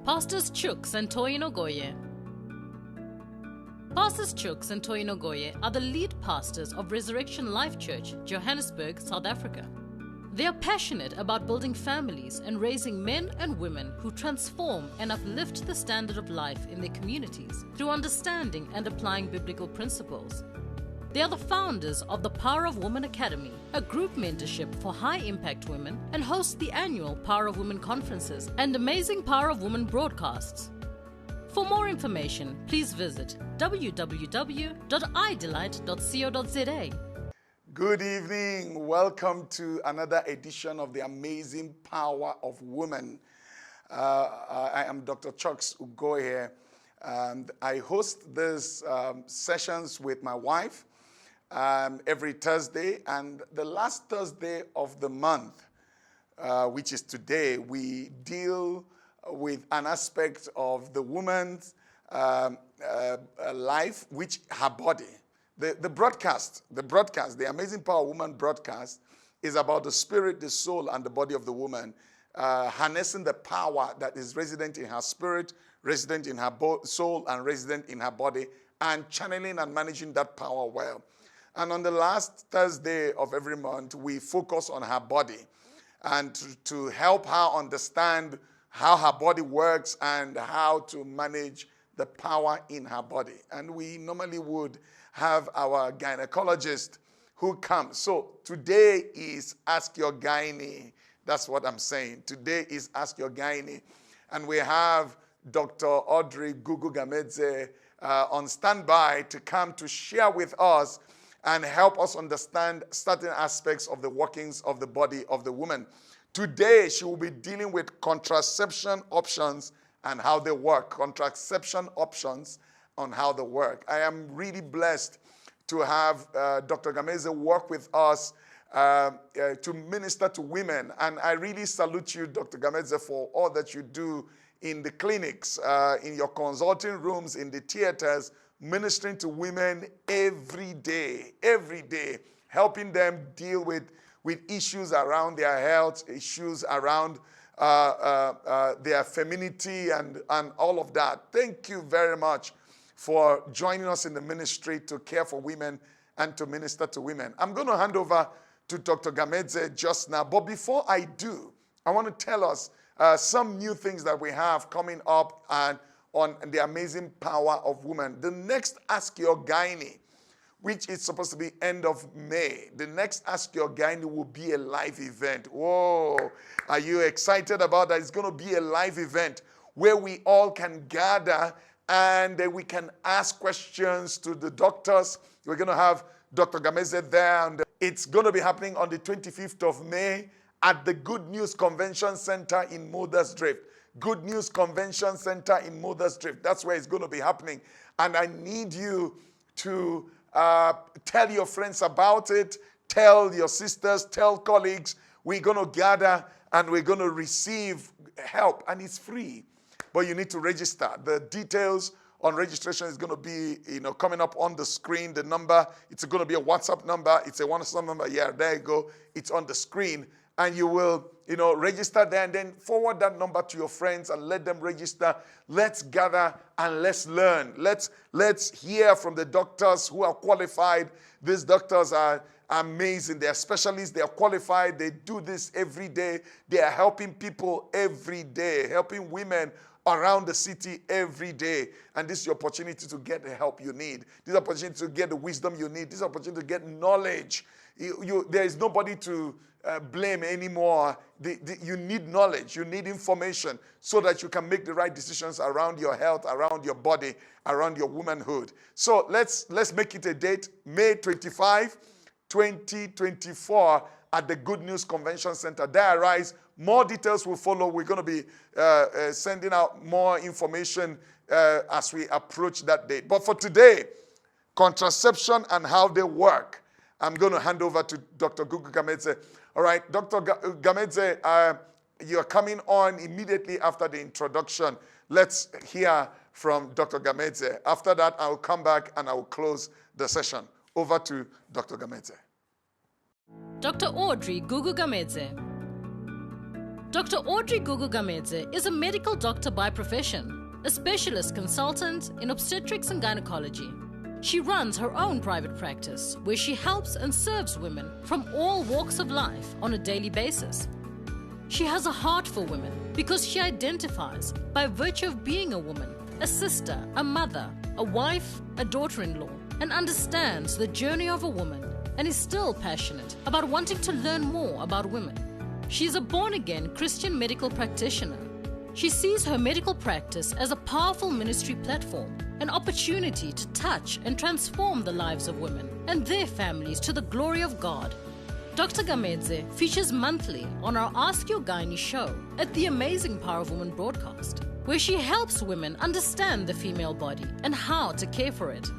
Pastors Chooks and Toyin Ogoye. Pastors Chooks and Toyin Ogoye are the lead pastors of Resurrection Life Church, Johannesburg, South Africa. They are passionate about building families and raising men and women who transform and uplift the standard of life in their communities through understanding and applying biblical principles. They are the founders of the Power of Women Academy, a group mentorship for high-impact women, and host the annual Power of Women conferences and amazing Power of Women broadcasts. For more information, please visit www.idelight.co.za. Good evening. Welcome to another edition of the Amazing Power of Women. I am Dr. Chucks Ugoye, and I host these sessions with my wife every Thursday. And the last Thursday of the month, which is today, we deal with an aspect of the woman's life, which her body. The broadcast, the Amazing Power Woman broadcast is about the spirit, the soul, and the body of the woman, harnessing the power that is resident in her spirit, resident in her soul, and resident in her body, and channeling and managing that power well. And on the last Thursday of every month, we focus on her body and to help her understand how her body works and how to manage the power in her body. And we normally would have our gynecologist who comes. So today is Ask Your Gynae. That's what I'm saying. Today is Ask Your Gynae. And we have Dr. Audrey Gugu Gamedze on standby to come to share with us and help us understand certain aspects of the workings of the body of the woman. Today, she will be dealing with contraception options and how they work. Contraception options on how they work. I am really blessed to have Dr. Gamedze work with us to minister to women. And I really salute you, Dr. Gamedze, for all that you do in the clinics, in your consulting rooms, in the theaters, ministering to women every day, helping them deal with issues around their health, issues around their femininity and all of that. Thank you very much for joining us in the ministry to care for women and to minister to women. I'm going to hand over to Dr. Gamedze just now. But before I do, I want to tell us some new things that we have coming up and on the Amazing Power of Women. The next Ask Your Gynae, which is supposed to be end of May. The next Ask Your Gynae will be a live event. Whoa, are you excited about that? It's going to be a live event where we all can gather and we can ask questions to the doctors. We're going to have Dr. Gamedze there, and it's going to be happening on the 25th of May at the Good News Convention Center in Mothers Drift. Good News Convention Center in Mothers Drift. That's where it's going to be happening. And I need you to tell your friends about it, tell your sisters, tell colleagues. We're going to gather and we're going to receive help, and it's free. But you need to register. The details on registration is going to be, coming up on the screen. The number, it's going to be a WhatsApp number. It's a WhatsApp number. Yeah, there you go. It's on the screen. And you will, register there and then forward that number to your friends and let them register. Let's gather and let's learn. Let's hear from the doctors who are qualified. These doctors are amazing. They are specialists. They are qualified. They do this every day. They are helping people every day, helping women around the city every day. And this is your opportunity to get the help you need. This is opportunity to get the wisdom you need. This is opportunity to get knowledge. There is nobody to blame anymore. You need knowledge. You need information so that you can make the right decisions around your health, around your body, around your womanhood. So let's make it a date, May 25, 2024 at the Good News Convention Center. There arise. More details will follow. We're going to be sending out more information as we approach that date. But for today, contraception and how they work, I'm going to hand over to Dr. Gugu Gamedze. All right, Dr. Gamedze, you're coming on immediately after the introduction. Let's hear from Dr. Gamedze. After that, I'll come back and I will close the session. Over to Dr. Gamedze. Dr. Audrey Gugu Gamedze. Dr. Audrey Gugu Gamedze is a medical doctor by profession, a specialist consultant in obstetrics and gynecology. She runs her own private practice where she helps and serves women from all walks of life on a daily basis. She has a heart for women because she identifies, by virtue of being a woman, a sister, a mother, a wife, a daughter-in-law, and understands the journey of a woman and is still passionate about wanting to learn more about women. She is a born-again Christian medical practitioner. She sees her medical practice as a powerful ministry platform, an opportunity to touch and transform the lives of women and their families to the glory of God. Dr. Gamedze features monthly on our Ask Your Gynae show at the Amazing Power of Woman broadcast, where she helps women understand the female body and how to care for it.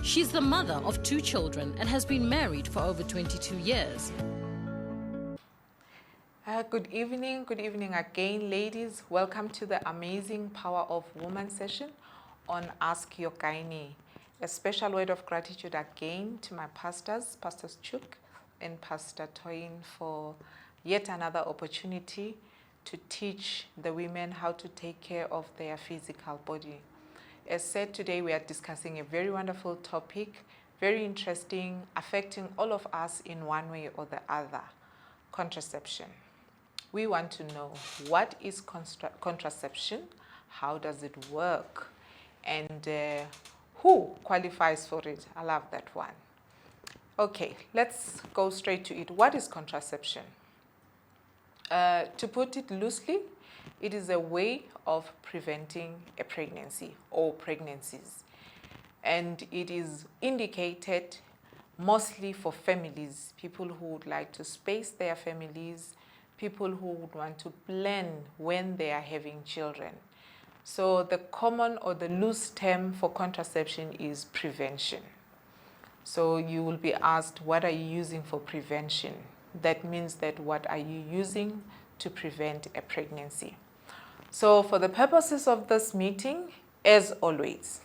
She's the mother of 2 children and has been married for over 22 years. Good evening again, ladies. Welcome to the Amazing Power of Woman session on Ask Your Gynae. A special word of gratitude again to my pastors, Pastors Chuk and Pastor Toyin, for yet another opportunity to teach the women how to take care of their physical body. As said, today we are discussing a very wonderful topic, very interesting, affecting all of us in one way or the other: contraception. We want to know, what is contraception, how does it work, and who qualifies for it? I love that one. Okay, let's go straight to it. What is contraception? To put it loosely, it is a way of preventing a pregnancy or pregnancies. And it is indicated mostly for families, people who would like to space their families, people who would want to plan when they are having children. So the common or the loose term for contraception is prevention. So you will be asked, what are you using for prevention? That means that what are you using to prevent a pregnancy? So for the purposes of this meeting, as always,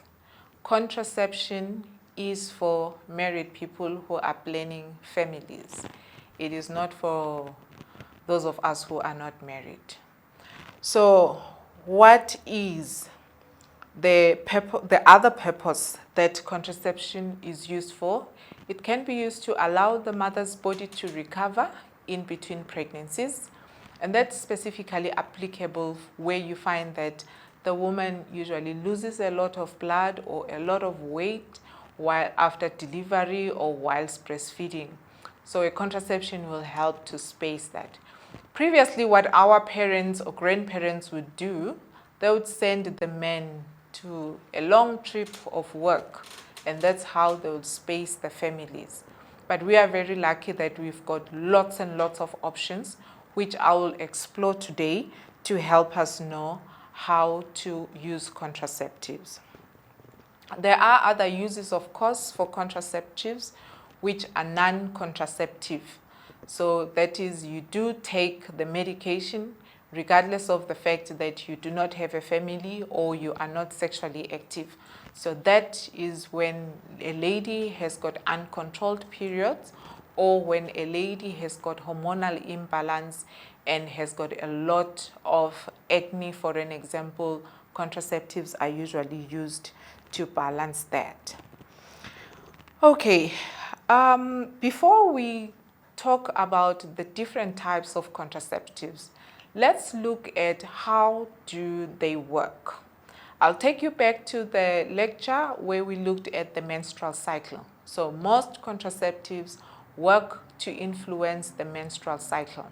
contraception is for married people who are planning families. It is not for those of us who are not married. So what is the other purpose that contraception is used for? It can be used to allow the mother's body to recover in between pregnancies, and that's specifically applicable where you find that the woman usually loses a lot of blood or a lot of weight while after delivery or whilst breastfeeding. So a contraception will help to space that. Previously, what our parents or grandparents would do, they would send the men to a long trip of work, and that's how they would space the families. But we are very lucky that we've got lots and lots of options, which I will explore today to help us know how to use contraceptives. There are other uses, of course, for contraceptives, which are non-contraceptive. So that is, you do take the medication regardless of the fact that you do not have a family or you are not sexually active. So that is when a lady has got uncontrolled periods, or when a lady has got hormonal imbalance and has got a lot of acne, for an example. Contraceptives are usually used to balance that. Okay, before we talk about the different types of contraceptives, let's look at how do they work. I'll take you back to the lecture where we looked at the menstrual cycle. So most contraceptives work to influence the menstrual cycle.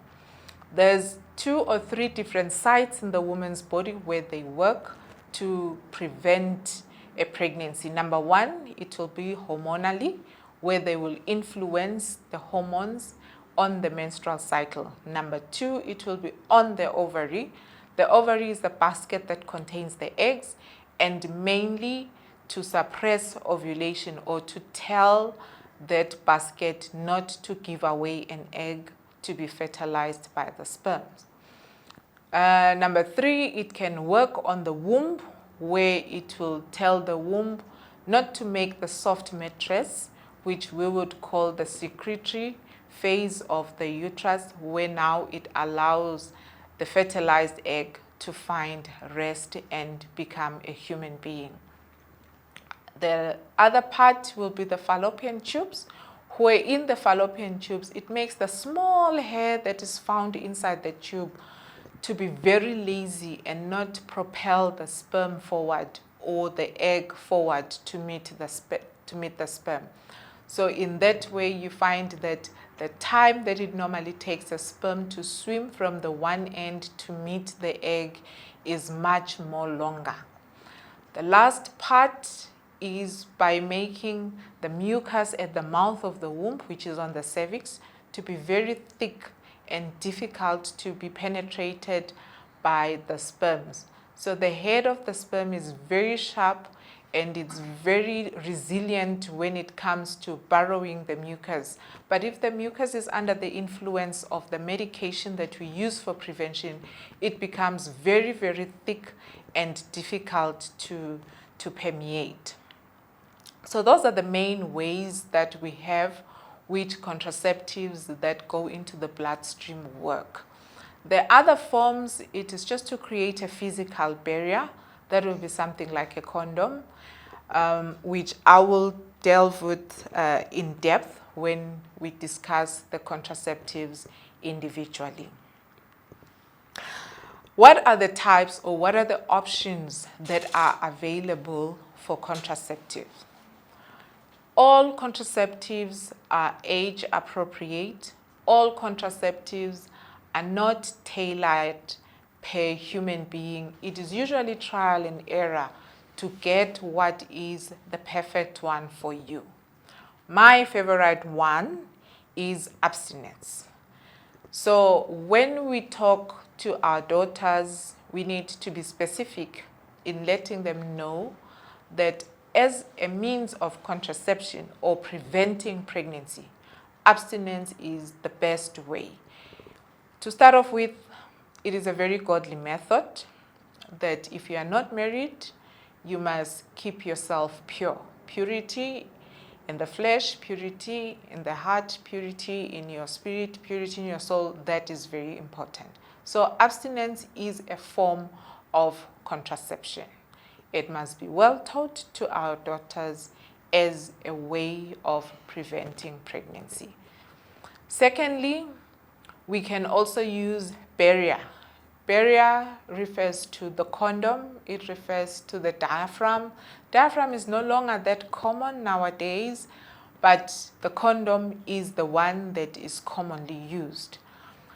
There's 2 or 3 different sites in the woman's body where they work to prevent a pregnancy. Number 1, it will be hormonally, where they will influence the hormones on the menstrual cycle. Number 2, it will be on the ovary. The ovary is the basket that contains the eggs, and mainly to suppress ovulation or to tell that basket not to give away an egg to be fertilized by the sperms. Number 3, it can work on the womb, where it will tell the womb not to make the soft mattress, which we would call the secretory phase of the uterus, where now it allows the fertilized egg to find rest and become a human being. The other part will be the fallopian tubes, where in the fallopian tubes, it makes the small hair that is found inside the tube to be very lazy and not propel the sperm forward or the egg forward to meet the sperm. So in that way, you find that the time that it normally takes a sperm to swim from the one end to meet the egg is much more longer. The last part is by making the mucus at the mouth of the womb, which is on the cervix, to be very thick and difficult to be penetrated by the sperms. So the head of the sperm is very sharp and it's very resilient when it comes to burrowing the mucus. But if the mucus is under the influence of the medication that we use for prevention, it becomes very, very thick and difficult to permeate. So those are the main ways that we have which contraceptives that go into the bloodstream work. The other forms, it is just to create a physical barrier. That will be something like a condom, which I will delve with in depth when we discuss the contraceptives individually. What are the types or what are the options that are available for contraceptives? All contraceptives are age appropriate. All contraceptives are not tailored per human being. It is usually trial and error to get what is the perfect one for you. My favorite one is abstinence. So when we talk to our daughters, we need to be specific in letting them know that as a means of contraception or preventing pregnancy, abstinence is the best way. To start off with, it is a very godly method that if you are not married, you must keep yourself pure. Purity in the flesh, purity in the heart, purity in your spirit, purity in your soul, that is very important. So abstinence is a form of contraception. It must be well taught to our daughters as a way of preventing pregnancy. Secondly, we can also use barrier. Barrier refers to the condom. It refers to the diaphragm. Diaphragm is no longer that common nowadays, but the condom is the one that is commonly used.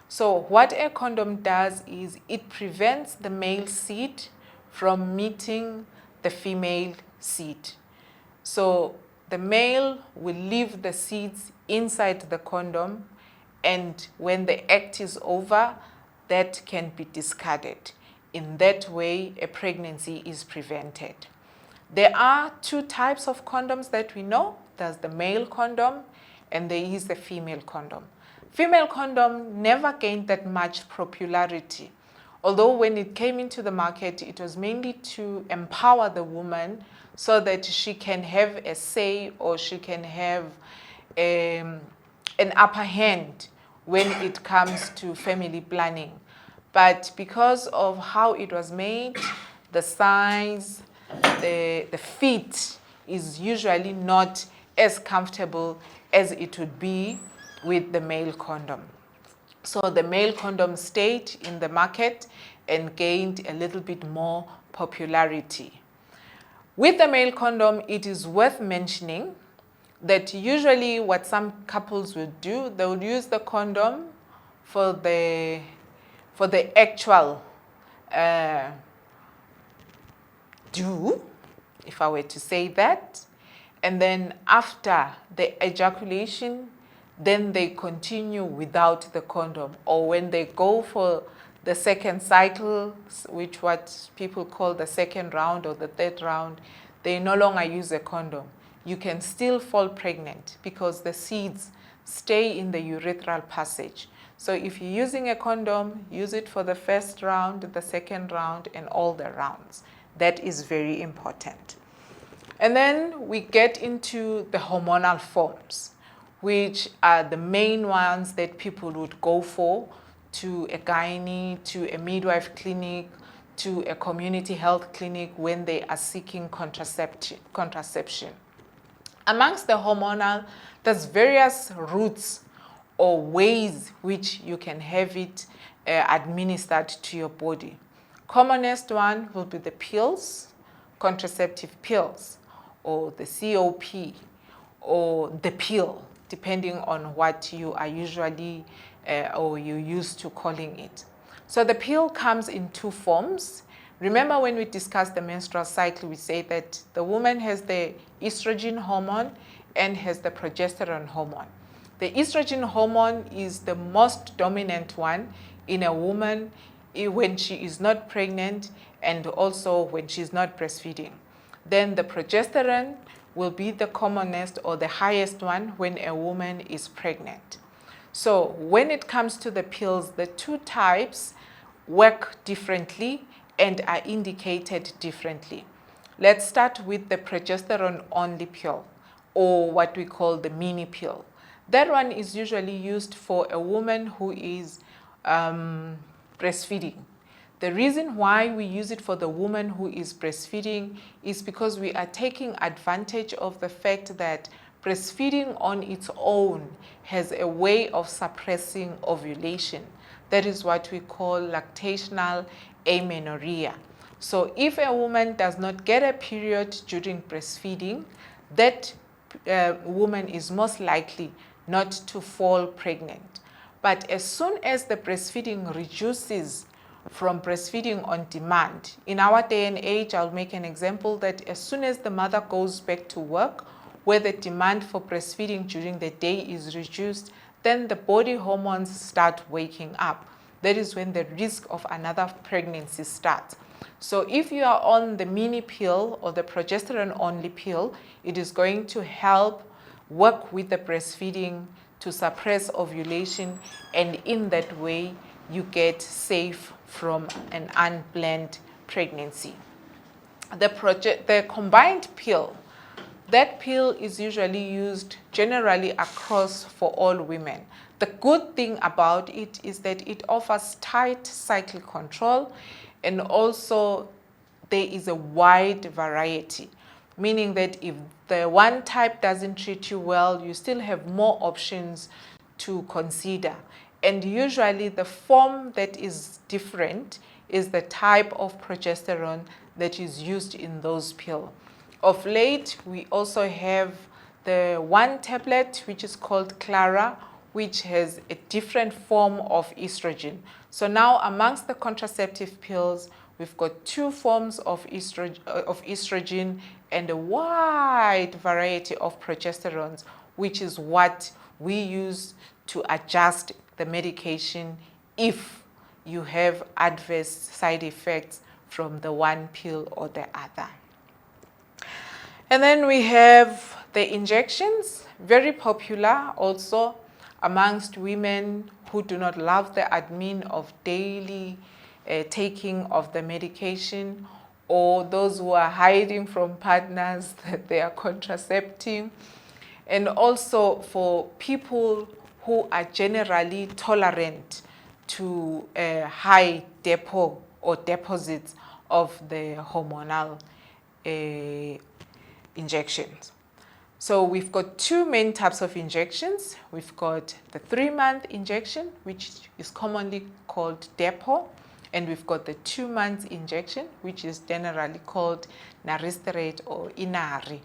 So what a condom does is it prevents the male seed from meeting the female seed. So the male will leave the seeds inside the condom, and when the act is over, that can be discarded. In that way, a pregnancy is prevented. There are two types of condoms that we know. There's the male condom and there is the female condom. Female condom never gained that much popularity. Although when it came into the market, it was mainly to empower the woman so that she can have a say or she can have an upper hand when it comes to family planning. But because of how it was made, the size, the fit is usually not as comfortable as it would be with the male condom. So the male condom stayed in the market and gained a little bit more popularity. With the male condom, it is worth mentioning that usually what some couples would do, they would use the condom for the actual do, if I were to say that, and then after the ejaculation, then they continue without the condom, or when they go for the second cycle, which what people call the second round or the third round, they no longer use a condom. You can still fall pregnant because the seeds stay in the urethral passage. So if you're using a condom, use it for the first round, the second round, and all the rounds. That is very important. And then we get into the hormonal forms, which are the main ones that people would go for to a gynae, to a midwife clinic, to a community health clinic when they are seeking contraception. Amongst the hormonal, there's various routes or ways which you can have it administered to your body. Commonest one will be the pills, contraceptive pills, or the COP, or the pill, depending on what you are usually or you used to calling it. So the pill comes in two forms. Remember when we discussed the menstrual cycle, we say that the woman has the estrogen hormone and has the progesterone hormone. The estrogen hormone is the most dominant one in a woman when she is not pregnant and also when she's not breastfeeding. Then the progesterone will be the commonest or the highest one when a woman is pregnant. So when it comes to the pills, the two types work differently and are indicated differently. Let's start with the progesterone-only pill, or what we call the mini pill. That one is usually used for a woman who is breastfeeding. The reason why we use it for the woman who is breastfeeding is because we are taking advantage of the fact that breastfeeding on its own has a way of suppressing ovulation. That is what we call lactational amenorrhea. So if a woman does not get a period during breastfeeding, that woman is most likely not to fall pregnant. But as soon as the breastfeeding reduces from breastfeeding on demand, in our day and age, I'll make an example that as soon as the mother goes back to work, where the demand for breastfeeding during the day is reduced, then the body hormones start waking up. That is when the risk of another pregnancy starts. So if you are on the mini pill or the progesterone-only pill, it is going to help work with the breastfeeding to suppress ovulation, and in that way, you get safe from an unplanned pregnancy. The combined pill, that pill is usually used generally across for all women. The good thing about it is that it offers tight cycle control, and also there is a wide variety, meaning that if the one type doesn't treat you well, you still have more options to consider. And usually the form that is different is the type of progesterone that is used in those pills. Of late, we also have the one tablet, which is called Clara, which has a different form of estrogen. So now amongst the contraceptive pills, we've got two forms of estrogen and a wide variety of progesterones, which is what we use to adjust the medication if you have adverse side effects from the one pill or the other. And then we have the injections, very popular also amongst women who do not love the admin of daily taking of the medication, or those who are hiding from partners that they are contracepting, and also for people who are generally tolerant to high depot or deposits of the hormonal injections. So we've got two main types of injections. We've got the 3-month injection, which is commonly called depot, and we've got the 2-month injection, which is generally called Naristerate or Inari.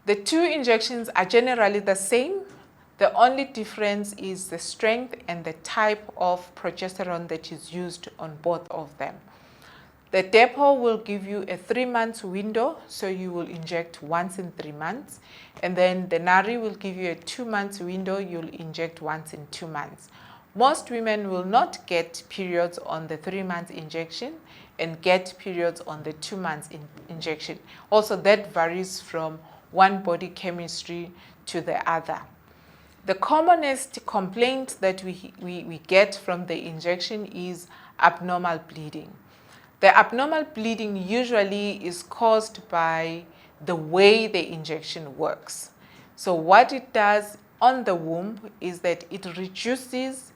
The two injections are generally the same. The only difference is the strength and the type of progesterone that is used on both of them. The depot will give you a 3-month window, so you will inject once in 3 months. And then the Nari will give you a 2-month window, you'll inject once in 2 months. Most women will not get periods on the 3-month injection and get periods on the 2-month injection. Also, that varies from one body chemistry to the other. The commonest complaint that we get from the injection is abnormal bleeding. The abnormal bleeding usually is caused by the way the injection works. So what it does on the womb is that it reduces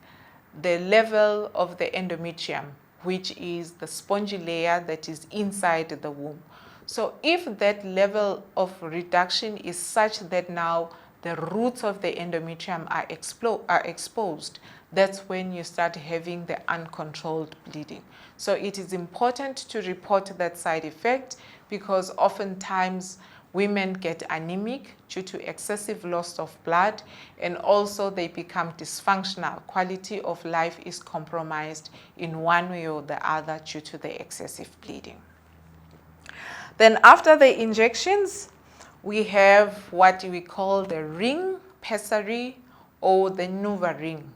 the level of the endometrium, which is the spongy layer that is inside the womb. So if that level of reduction is such that now the roots of the endometrium are exposed, that's when you start having the uncontrolled bleeding. So it is important to report that side effect, because oftentimes women get anemic due to excessive loss of blood, and also they become dysfunctional. Quality of life is compromised in one way or the other due to the excessive bleeding. Then after the injections, we have what we call the ring pessary or the Nuva ring.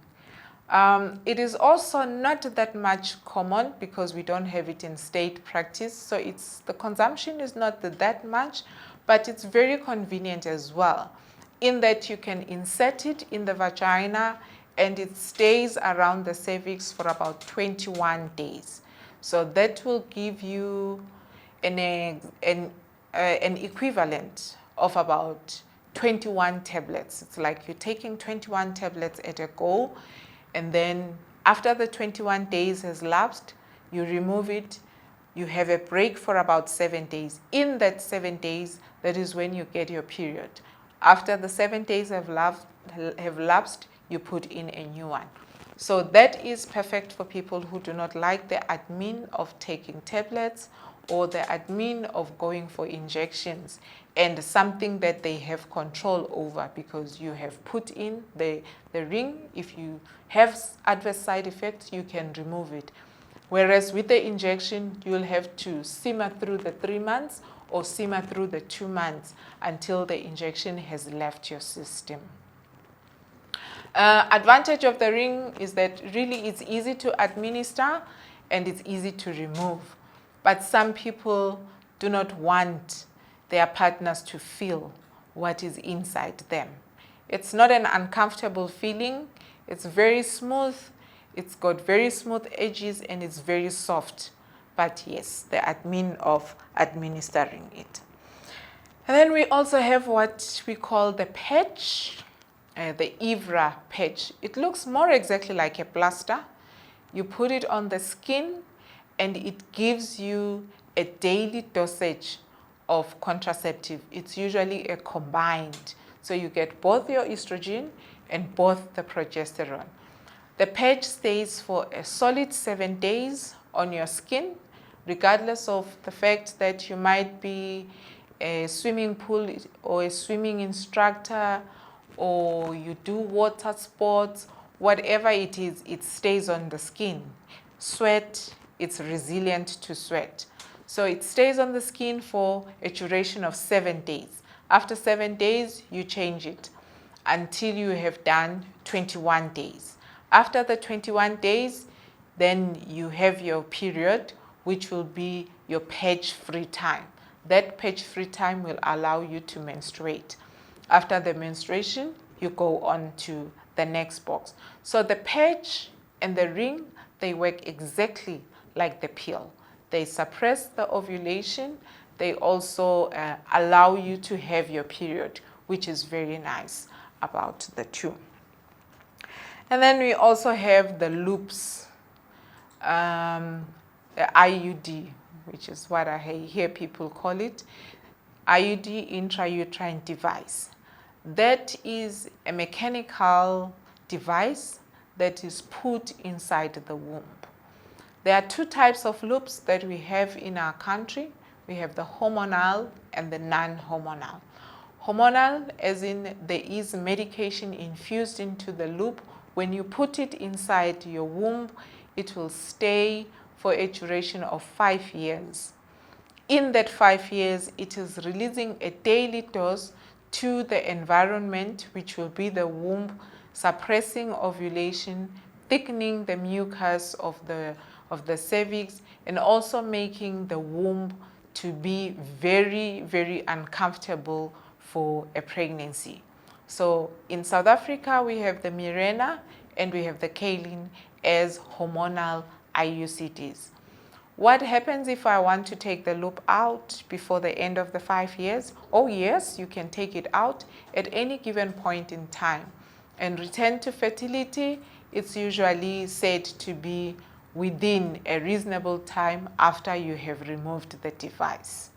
It is also not that much common because we don't have it in state practice, so the consumption is not that much, but it's very convenient as well, in that you can insert it in the vagina and it stays around the cervix for about 21 days. So that will give you an equivalent of about 21 tablets. It's like you're taking 21 tablets at a go, and then after the 21 days has lapsed, you remove it, you have a break for about 7 days. In that 7 days, that is when you get your period. After the 7 days have lapsed, you put in a new one. So that is perfect for people who do not like the admin of taking tablets or the admin of going for injections, and something that they have control over, because you have put in the ring. If you have adverse side effects, you can remove it. Whereas with the injection, you'll have to simmer through the 3 months or simmer through the 2 months until the injection has left your system. Advantage of the ring is that really it's easy to administer and it's easy to remove. But some people do not want their partners to feel what is inside them. It's not an uncomfortable feeling. It's very smooth. It's got very smooth edges and it's very soft. But yes, the admin of administering it. And then we also have what we call the patch, the Ivra patch. It looks more exactly like a plaster. You put it on the skin and it gives you a daily dosage of contraceptive. It's usually a combined. So you get both your estrogen and both the progesterone. The patch stays for a solid 7 days on your skin, regardless of the fact that you might be a swimming pool or a swimming instructor, or you do water sports, whatever it is, it stays on the skin. Sweat, it's resilient to sweat. So it stays on the skin for a duration of 7 days. After 7 days, you change it until you have done 21 days. After the 21 days, then you have your period, which will be your patch-free time. That patch-free time will allow you to menstruate. After the menstruation, you go on to the next box. So the patch and the ring, they work exactly like the pill. They suppress the ovulation. They also allow you to have your period, which is very nice about the two. And then we also have the loops, the IUD, which is what I hear people call it, IUD, intrauterine device. That is a mechanical device that is put inside the womb. There are 2 types of loops that we have in our country. We have the hormonal and the non-hormonal. Hormonal, as in there is medication infused into the loop. When you put it inside your womb, it will stay for a duration of 5 years. In that 5 years, it is releasing a daily dose to the environment, which will be the womb, suppressing ovulation, thickening the mucus of the cervix, and also making the womb to be very, very uncomfortable for a pregnancy. So in South Africa, we have the Mirena and we have the Kaolin as hormonal IUCDs. What happens if I want to take the loop out before the end of the 5 years? Oh yes, you can take it out at any given point in time and return to fertility it's usually said to be within a reasonable time after you have removed the device.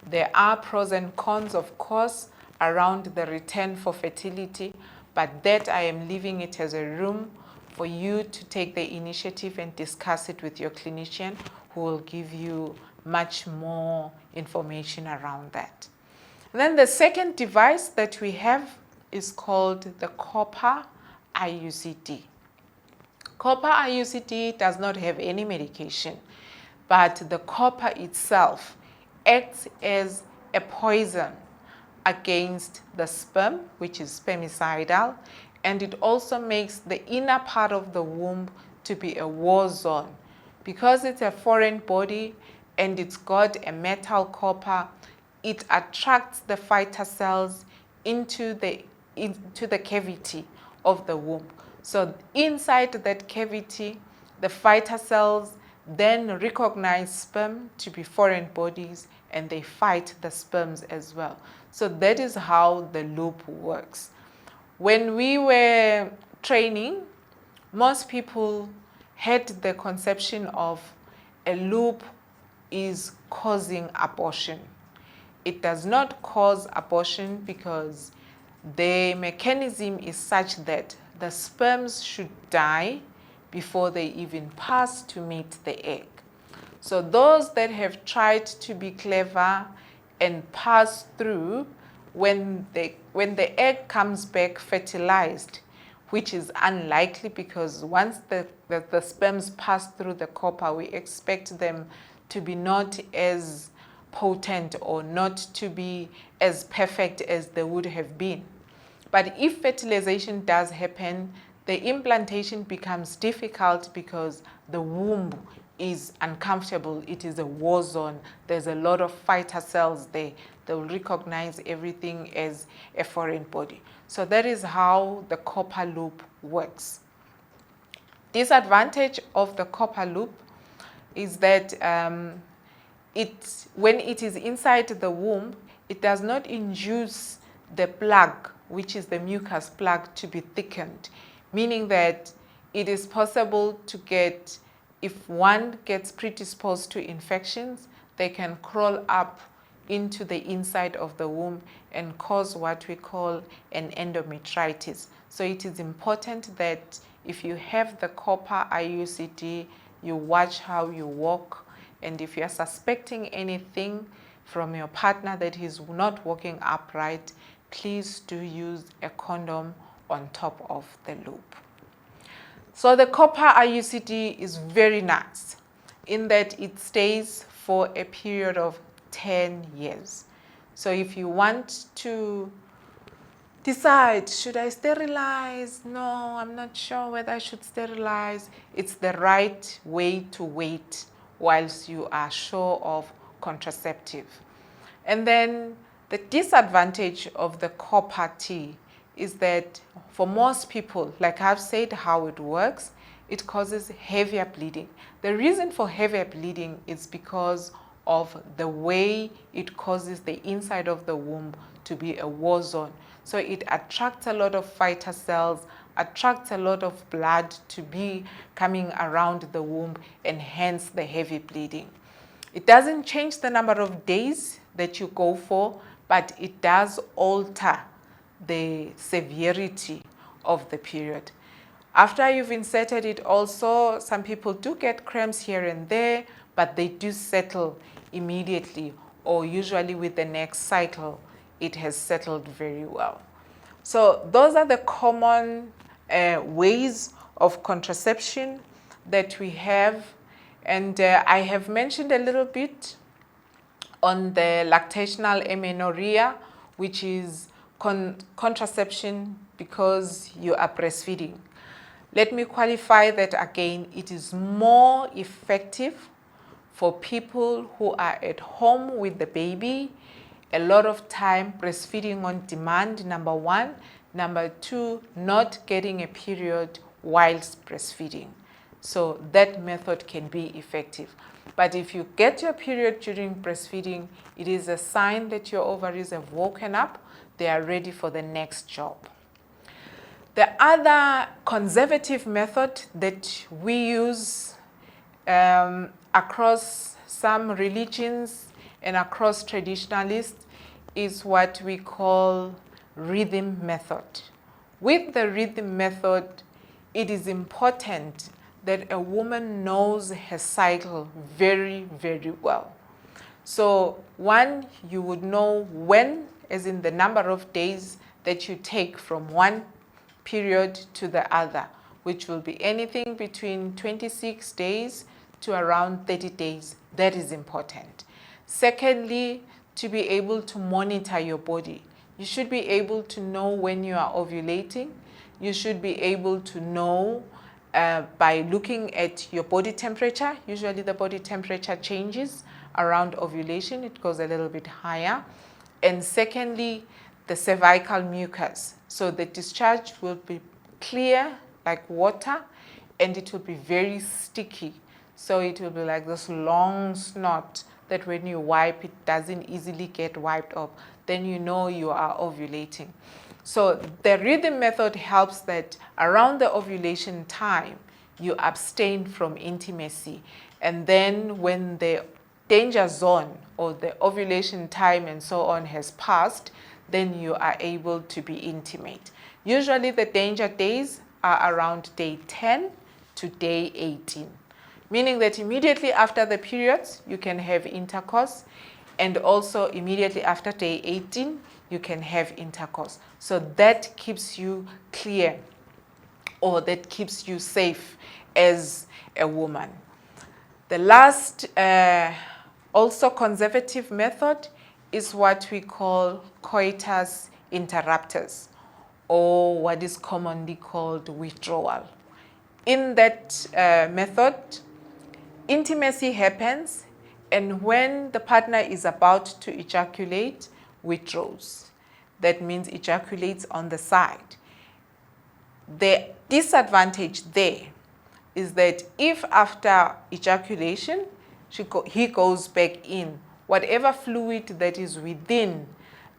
There are pros and cons, of course, around the return for fertility, but that I am leaving it as a room for you to take the initiative and discuss it with your clinician, who will give you much more information around that. And then the second device that we have is called the copper IUCD. Copper IUCD does not have any medication, but the copper itself acts as a poison against the sperm, which is spermicidal, and it also makes the inner part of the womb to be a war zone. Because it's a foreign body and it's got a metal copper, it attracts the fighter cells into the cavity of the womb. So inside that cavity, the fighter cells then recognize sperm to be foreign bodies, and they fight the sperms as well. So that is how the loop works. When we were training, most people had the conception of a loop is causing abortion. It does not cause abortion because the mechanism is such that the sperms should die before they even pass to meet the egg. So those that have tried to be clever and pass through, when the egg comes back fertilized, which is unlikely because once the sperms pass through the copper, we expect them to be not as potent or not to be as perfect as they would have been. But if fertilization does happen, the implantation becomes difficult because the womb is uncomfortable. It is a war zone. There's a lot of fighter cells there. They will recognize everything as a foreign body. So that is how the copper loop works. Disadvantage of the copper loop is that when it is inside the womb, it does not induce the plug, which is the mucus plug, to be thickened, meaning that it is possible to get, if one gets predisposed to infections, they can crawl up into the inside of the womb and cause what we call an endometritis. So it is important that if you have the copper IUCD, you watch how you walk, and if you are suspecting anything from your partner that he's not walking upright, please do use a condom on top of the loop. So the copper IUCD is very nice in that it stays for a period of 10 years. So if you want to decide, should I sterilize? No, I'm not sure whether I should sterilize. It's the right way to wait whilst you are sure of contraceptive. And then the disadvantage of the copper T is that for most people, like I've said how it works, it causes heavier bleeding. The reason for heavier bleeding is because of the way it causes the inside of the womb to be a war zone. So it attracts a lot of fighter cells, attracts a lot of blood to be coming around the womb, and hence the heavy bleeding. It doesn't change the number of days that you go for, but it does alter the severity of the period. After you've inserted it also, some people do get cramps here and there, but they do settle immediately, or usually with the next cycle, it has settled very well. So those are the common ways of contraception that we have. And I have mentioned a little bit on the lactational amenorrhea, which is contraception because you are breastfeeding. Let me qualify that again. It is more effective for people who are at home with the baby, a lot of time breastfeeding on demand, number one. Number two, not getting a period whilst breastfeeding. So that method can be effective. But if you get your period during breastfeeding, it is a sign that your ovaries have woken up. They are ready for the next job. The other conservative method that we use across some religions and across traditionalists is what we call rhythm method. With the rhythm method, it is important that a woman knows her cycle very, very well. So one, you would know when, as in the number of days that you take from one period to the other, which will be anything between 26 days to around 30 days. That is important. Secondly, to be able to monitor your body. You should be able to know when you are ovulating. You should be able to know by looking at your body temperature. Usually the body temperature changes around ovulation. It goes a little bit higher. And secondly, the cervical mucus. So the discharge will be clear like water, and it will be very sticky. So it will be like this long snot that when you wipe, it doesn't easily get wiped off. Then you know you are ovulating. So the rhythm method helps that around the ovulation time, you abstain from intimacy. And then when the danger zone or the ovulation time and so on has passed, then you are able to be intimate. Usually the danger days are around day 10 to day 18, meaning that immediately after the periods, you can have intercourse, and also immediately after day 18, you can have intercourse. So that keeps you clear, or that keeps you safe as a woman. The last, also conservative method is what we call coitus interruptus, or what is commonly called withdrawal. In that method, intimacy happens, and when the partner is about to ejaculate, withdraws. That means ejaculates on the side. The disadvantage there is that if after ejaculation, he goes back in, whatever fluid that is within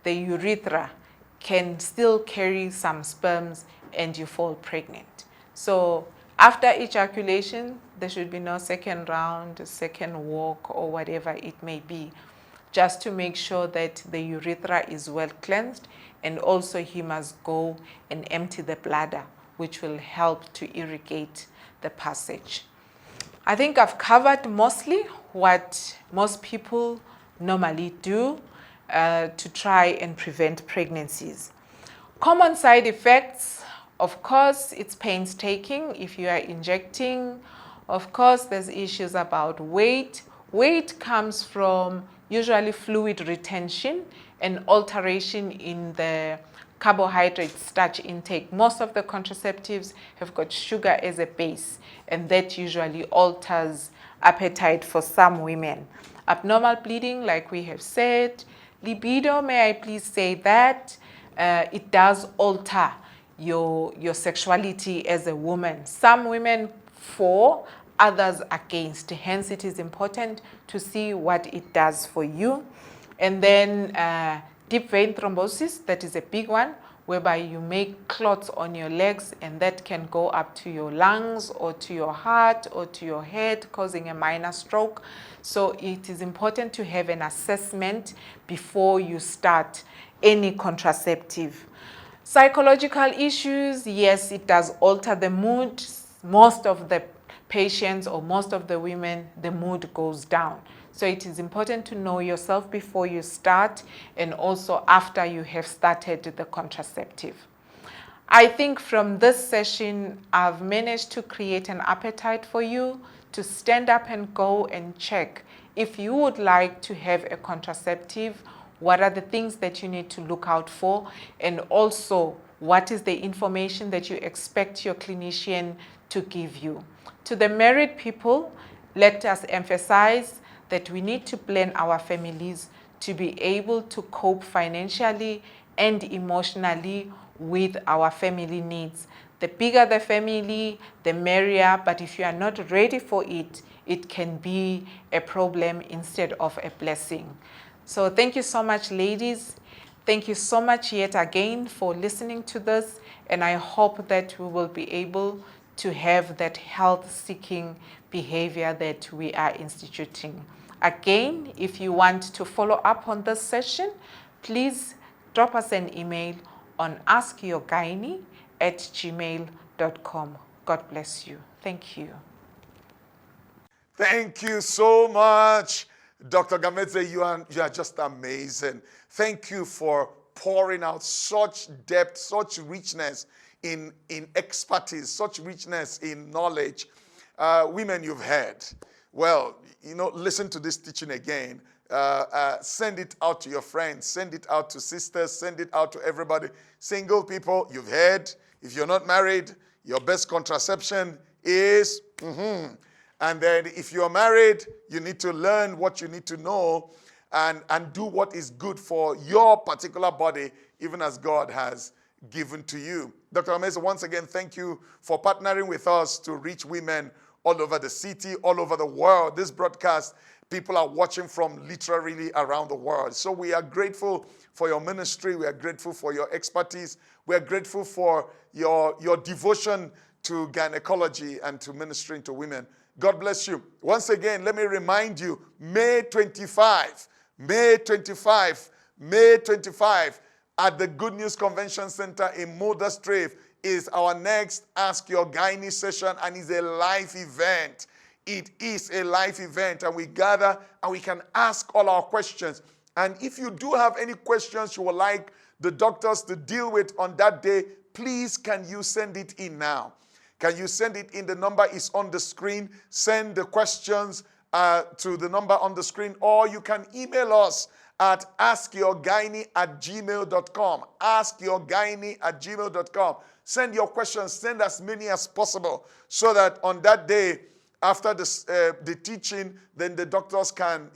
the urethra can still carry some sperms and you fall pregnant. So after ejaculation, there should be no second round, second walk, or whatever it may be, just to make sure that the urethra is well cleansed, and also he must go and empty the bladder, which will help to irrigate the passage. I think I've covered mostly what most people normally do to try and prevent pregnancies. Common side effects, of course, it's painstaking if you are injecting. Of course, there's issues about weight. Weight comes from usually fluid retention and alteration in the carbohydrate starch intake. Most of the contraceptives have got sugar as a base, and that usually alters appetite for some women. Abnormal bleeding, like we have said. Libido, may I please say that? It does alter your sexuality as a woman. Some women for, others against. Hence, it is important to see what it does for you. And then deep vein thrombosis, that is a big one, whereby you make clots on your legs, and that can go up to your lungs or to your heart or to your head, causing a minor stroke. So it is important to have an assessment before you start any contraceptive. Psychological issues, yes, it does alter the mood. Most of the patients or most of the women, the mood goes down. So it is important to know yourself before you start, and also after you have started the contraceptive. I think from this session, I've managed to create an appetite for you to stand up and go and check if you would like to have a contraceptive. What are the things that you need to look out for? And also, what is the information that you expect your clinician to give you? To the married people, let us emphasize that we need to plan our families to be able to cope financially and emotionally with our family needs. The bigger the family, the merrier, but if you are not ready for it, it can be a problem instead of a blessing. So thank you so much, ladies. Thank you so much yet again for listening to this, And I hope that we will be able to have that health-seeking behavior that we are instituting. Again, if you want to follow up on this session, please drop us an email on askyourgynae@gmail.com. God bless you. Thank you. Thank you so much, Dr. Gameze. You are just amazing. Thank you for pouring out such depth, such richness in expertise, such richness in knowledge. Women, you've heard. Well, listen to this teaching again. Send it out to your friends. Send it out to sisters. Send it out to everybody. Single people, you've heard. If you're not married, your best contraception is... And then if you're married, you need to learn what you need to know and do what is good for your particular body, even as God has given to you. Dr. Ameza, once again, thank you for partnering with us to reach women all over the city, all over the world. This broadcast, people are watching from literally around the world. So we are grateful for your ministry. We are grateful for your expertise. We are grateful for your devotion to gynecology and to ministering to women. God bless you. Once again, let me remind you, May 25 at the Good News Convention Center in Modderstreef is our next Ask Your Gynae session, and it's a live event. It is a live event, and we gather and we can ask all our questions. And if you do have any questions you would like the doctors to deal with on that day, please can you send it in now? Can you send it in? The number is on the screen. Send the questions to the number on the screen, or you can email us at askyourgynae@gmail.com. Askyourgynae@gmail.com. Send your questions. Send as many as possible so that on that day, after the teaching, then the doctors can,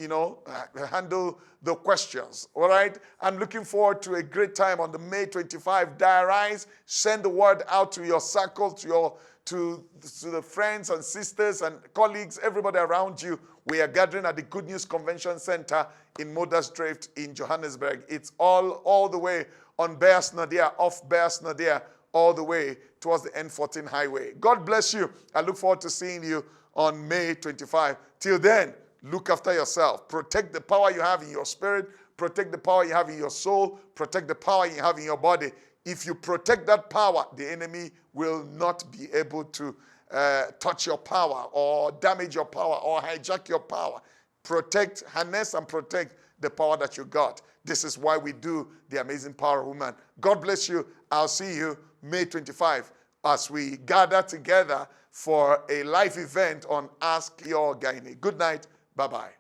handle the questions. All right? I'm looking forward to a great time on the May 25. Diarize. Send the word out to your circle, to the friends and sisters and colleagues, everybody around you. We are gathering at the Good News Convention Center in Modderstreef in Johannesburg. It's all the way on Bears-Nadia, off Bears-Nadia, all the way towards the N14 highway. God bless you. I look forward to seeing you on May 25. Till then, look after yourself. Protect the power you have in your spirit. Protect the power you have in your soul. Protect the power you have in your body. If you protect that power, the enemy will not be able to touch your power or damage your power or hijack your power. Protect, harness and protect the power that you got. This is why we do the Amazing Power of Woman. God bless you. I'll see you May 25 as we gather together for a live event on Ask Your Gynae. Good night. Bye-bye.